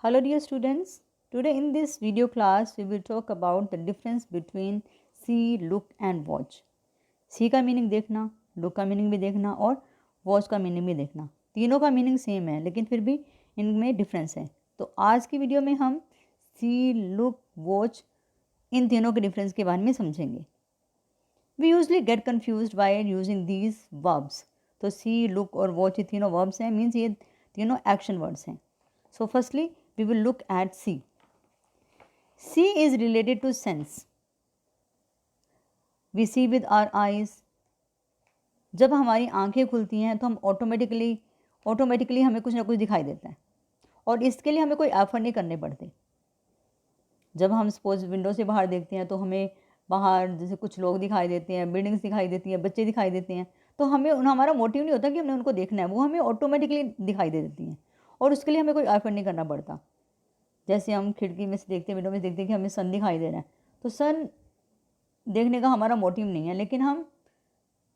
Hello dear students, today in this video class we will talk about the difference between see, look and watch. See का meaning देखना, look का meaning भी देखना और watch का meaning भी देखना. तीनों का मीनिंग सेम है लेकिन फिर भी इनमें डिफरेंस है. तो आज की वीडियो में हम see, look, watch इन तीनों के डिफरेंस के बारे में समझेंगे. We usually get confused while using these verbs. तो see, look और watch ये तीनों verbs हैं, मीन्स ये तीनों action words हैं. So firstly we will look at see. See is related to sense. We see with our eyes. जब हमारी आंखें खुलती हैं तो हम ऑटोमेटिकली हमें कुछ ना कुछ दिखाई देता है और इसके लिए हमें कोई एफर्ट नहीं करने पड़ते. जब हम सपोज विंडो से बाहर देखते हैं तो हमें बाहर जैसे कुछ लोग दिखाई देते हैं, बिल्डिंग्स दिखाई देती हैं, बच्चे दिखाई देते हैं, तो हमें हमारा मोटिव नहीं होता कि हमने उनको देखना है, वो हमें ऑटोमेटिकली दिखाई दे देती हैं और उसके लिए हमें कोई एफर्ट नहीं करना पड़ता. जैसे हम खिड़की में से देखते हैं, विंडो में से देखते हैं कि हमें सन दिखाई दे रहा है, तो सन देखने का हमारा मोटिव नहीं है, लेकिन हम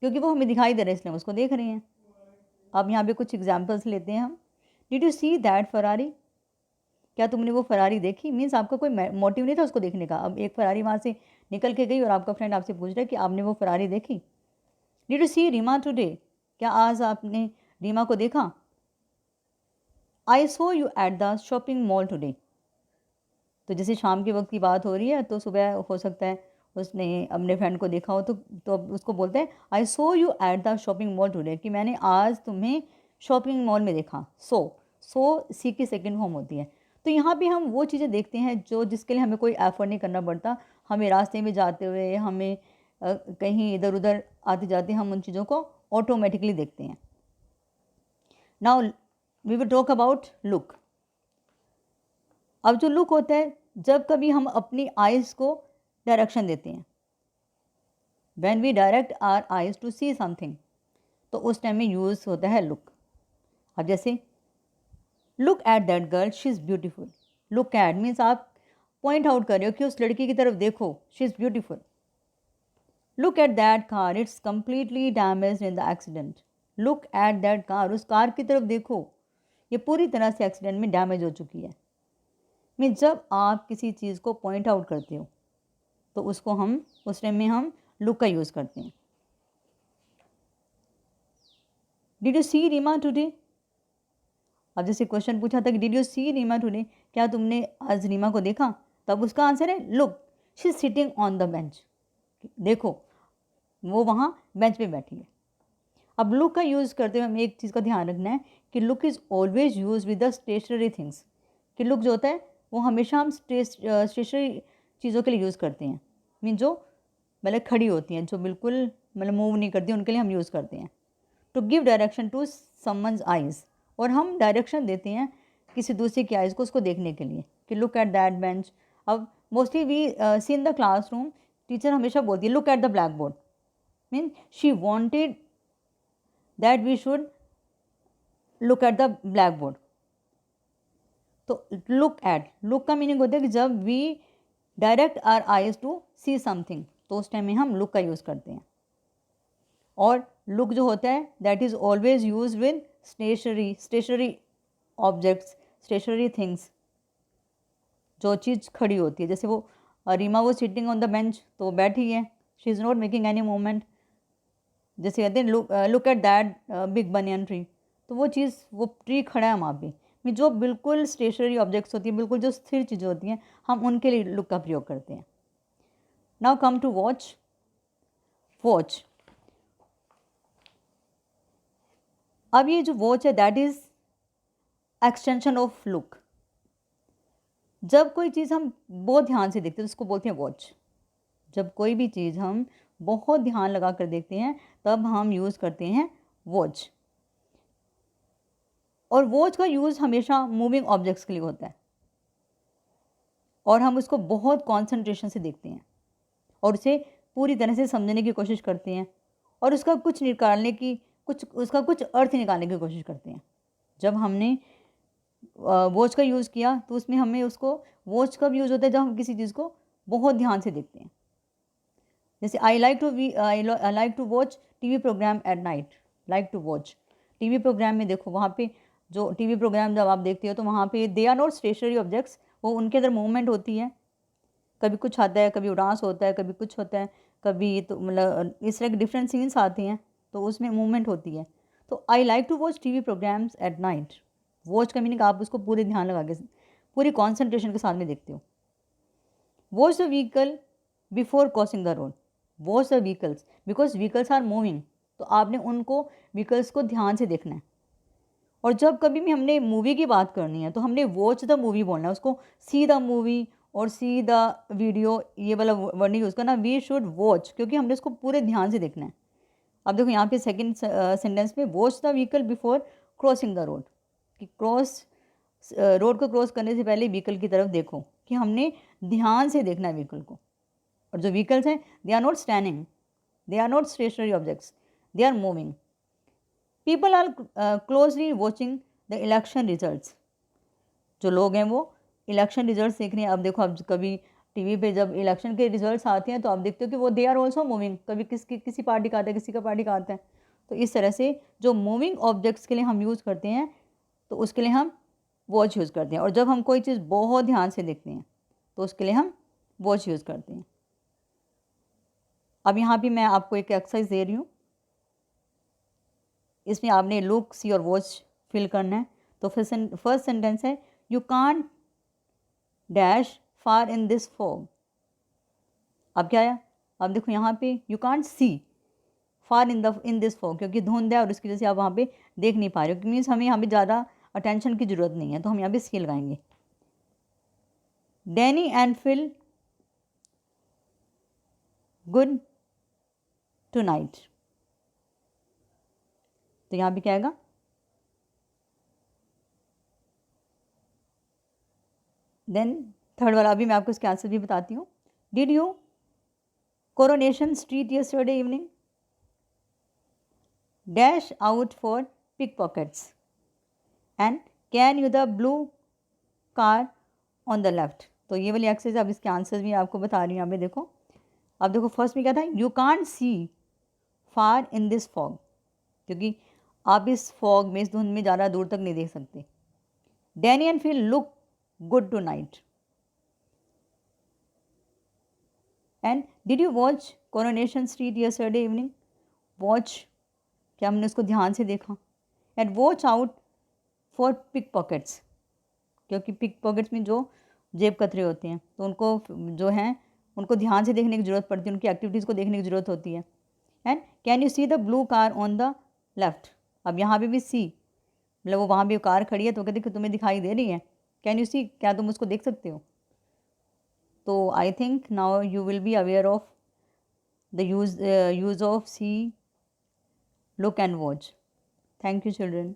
क्योंकि वो हमें दिखाई दे रहा है इसलिए हम उसको देख रहे हैं. अब यहाँ पे कुछ एग्जांपल्स लेते हैं हम. Did you see that Ferrari? क्या तुमने वो फरारी देखी? मीन्स आपका कोई मोटिव नहीं था उसको देखने का. अब एक फरारी वहाँ से निकल के गई और आपका फ्रेंड आपसे पूछ रहा है कि आपने वो फरारी देखी. Did you see Reema today? क्या आज आपने रीमा को देखा? I saw you at the shopping mall today. तो जैसे शाम के वक्त की बात हो रही है तो सुबह हो सकता है उसने अपने फ्रेंड को देखा हो तो अब उसको बोलते हैं I saw you at the shopping mall today, कि मैंने आज तुम्हें शॉपिंग मॉल में देखा. सो सी की सेकंड फॉर्म होती है. तो यहाँ पे हम वो चीज़ें देखते हैं जिसके लिए हमें कोई एफर्ट नहीं करना पड़ता. हमें रास्ते में जाते हुए, हमें कहीं इधर उधर आते जाते हम उन चीज़ों को ऑटोमेटिकली देखते हैं. Now we will talk about look. अब जो लुक होता है, जब कभी हम अपनी आइज़ को डायरेक्शन देते हैं, when we direct our eyes to see something, तो उस टाइम में यूज़ होता है लुक. अब जैसे look at that girl, she is beautiful. Look at means आप पॉइंट आउट कर रहे हो कि उस लड़की की तरफ देखो, she is beautiful. Look at that car, it's completely damaged in the accident. Look at that car, उस कार की तरफ देखो, ये पूरी तरह से एक्सीडेंट में डैमेज हो चुकी है. मीन जब आप किसी चीज़ को पॉइंट आउट करते हो तो उसको हम उस टाइम में हम लुक का यूज़ करते हैं. Did you see Reema today? अब जैसे क्वेश्चन पूछा था कि did you see Reema today, क्या तुमने आज रीमा को देखा? तब उसका आंसर है look, she is sitting on the bench. देखो वो वहाँ बेंच पे बैठी है. अब लुक का यूज़ करते हुए हमें एक चीज़ का ध्यान रखना है कि look is always use with the stationary things. कि लुक जो होता है वो हमेशा हम स्टेशनरी चीज़ों के लिए यूज़ करते हैं. मीन जो मतलब खड़ी होती हैं, जो बिल्कुल मतलब मूव नहीं करती, उनके लिए हम यूज़ करते हैं. To give direction to someone's eyes, और हम डायरेक्शन देते हैं किसी दूसरे की आइज़ को उसको देखने के लिए कि लुक एट दैट बेंच. अब mostly we see in the classroom, teacher हमेशा बोलती है look at the blackboard. Mean she wanted that we should look at the blackboard. तो लुक का मीनिंग होता है कि जब we direct our eyes to see something, तो उस टाइम में हम लुक का यूज़ करते हैं. और लुक जो होता है that is always use with stationary objects, stationary things, जो चीज़ खड़ी होती है. जैसे वो रीमा वो सिटिंग ऑन द बेंच, तो बैठी है, she is not making any movement. जैसे कहते हैं look at that big banyan tree, तो वो चीज़, वो ट्री खड़ा है वहाँ पे. में जो बिल्कुल स्टेशनरी ऑब्जेक्ट्स होती हैं, बिल्कुल जो स्थिर चीज़ें होती हैं, हम उनके लिए लुक का प्रयोग करते हैं. Now come to watch. अब ये जो वॉच है that is extension of look. जब कोई चीज़ हम बहुत ध्यान से देखते हैं तो उसको बोलते हैं वॉच. जब कोई भी चीज़ हम बहुत ध्यान लगा कर देखते हैं तब हम यूज़ करते हैं वॉच. और वॉच का यूज़ हमेशा मूविंग ऑब्जेक्ट्स के लिए होता है और हम उसको बहुत कॉन्सेंट्रेशन से देखते हैं और उसे पूरी तरह से समझने की कोशिश करते हैं और उसका उसका कुछ अर्थ निकालने की कोशिश करते हैं. जब हमने वॉच का यूज़ किया तो उसमें हमें उसको, वॉच कब यूज़ होता है जब हम किसी चीज़ को बहुत ध्यान से देखते हैं. जैसे I like to watch TV programme at night. Like to watch TV programme में देखो, वहाँ पे जो टीवी प्रोग्राम जब आप देखते हो तो वहाँ पे they are not stationary objects, वो उनके अंदर मूवमेंट होती है, कभी कुछ आता है, कभी डांस होता है, कभी कुछ होता है, कभी तो मतलब इस तरह के डिफरेंट सीन्स आते हैं तो उसमें मूवमेंट होती है। तो I like to watch TV programmes at night. Watch का मीनिंग आप उसको पूरे ध्यान लगा के पूरी कॉन्सेंट्रेशन के साथ में देखते हो। Watch the vehicle before crossing the road. Watch the vehicles because vehicles are moving, तो आपने उनको व्हीकल्स को ध्यान से देखना है। और जब कभी भी हमने मूवी की बात करनी है तो हमने वॉच द मूवी बोलना है, उसको सी द मूवी और सी द वीडियो ये वाला वर्ड यूज़ करना। वी शुड वॉच, क्योंकि हमने उसको पूरे ध्यान से देखना है। अब देखो यहाँ पे सेकंड सेंटेंस में watch the vehicle before crossing the road, कि रोड को क्रॉस करने से पहले व्हीकल की तरफ देखो, कि हमने ध्यान से देखना है व्हीकल को। और जो व्हीकल्स हैं they are not standing, they are not stationary objects, they are moving. People are closely watching the election results. जो लोग हैं वो इलेक्शन रिजल्ट्स देख रहे हैं। अब देखो, अब कभी टीवी पे जब इलेक्शन के रिजल्ट्स आते हैं तो आप देखते हो कि वो दे आर ऑल्सो मूविंग, कभी किसी पार्टी का आता है, किसी का पार्टी का आता है। तो इस तरह से जो मूविंग ऑब्जेक्ट्स के लिए हम यूज़ करते हैं तो उसके लिए हम वॉच यूज़ करते हैं। और जब हम कोई चीज़ बहुत ध्यान से देखते हैं तो उसके लिए हम वॉच यूज़ करते हैं। अब यहाँ भी मैं आपको एक एक्सरसाइज दे रही हूँ, इसमें आपने लुक, सी और वॉच फिल करना है। तो फर्स्ट सेंटेंस है you can't dash far in this fog. अब क्या आया? अब देखो यहाँ पे you can't see far in this fog, क्योंकि धुंध है और उसकी वजह से आप वहाँ पे देख नहीं पा रहे हो। मीन्स हमें यहाँ पे ज़्यादा अटेंशन की ज़रूरत नहीं है, तो हम यहाँ पे सी लगाएंगे। Danny and Phil good tonight. तो यहाँ पे क्या आएगा? देन थर्ड वाला अभी मैं आपको इसके आंसर भी बताती हूँ। Did you Coronation Street yesterday evening dash out for pick pockets and can you the blue car on the left. तो ये वाली एक्सरसाइज अब इसके आंसर्स भी आपको बता रही हूँ। यहाँ पे देखो, अब देखो फर्स्ट में क्या था? You can't see far in this fog, क्योंकि आप इस फॉग में, इस धुंध में ज़्यादा दूर तक नहीं देख सकते। Danny and Phil look good tonight and did you watch Coronation Street yesterday evening. Watch, क्या हमने उसको ध्यान से देखा। And watch out for pick pockets, क्योंकि पिक पॉकेट्स में जो जेब कतरे होते हैं तो उनको जो हैं उनको ध्यान से देखने की ज़रूरत पड़ती है, उनकी एक्टिविटीज़ को देखने की ज़रूरत होती है। And can you see the blue car on the left. अब यहाँ पे भी सी, मतलब वो वहाँ भी कार खड़ी है तो कहते कि तुम्हें दिखाई दे रही है, कैन यू सी, क्या तुम उसको देख सकते हो। तो I think now you will be aware of the use of see, look and watch. Thank you children.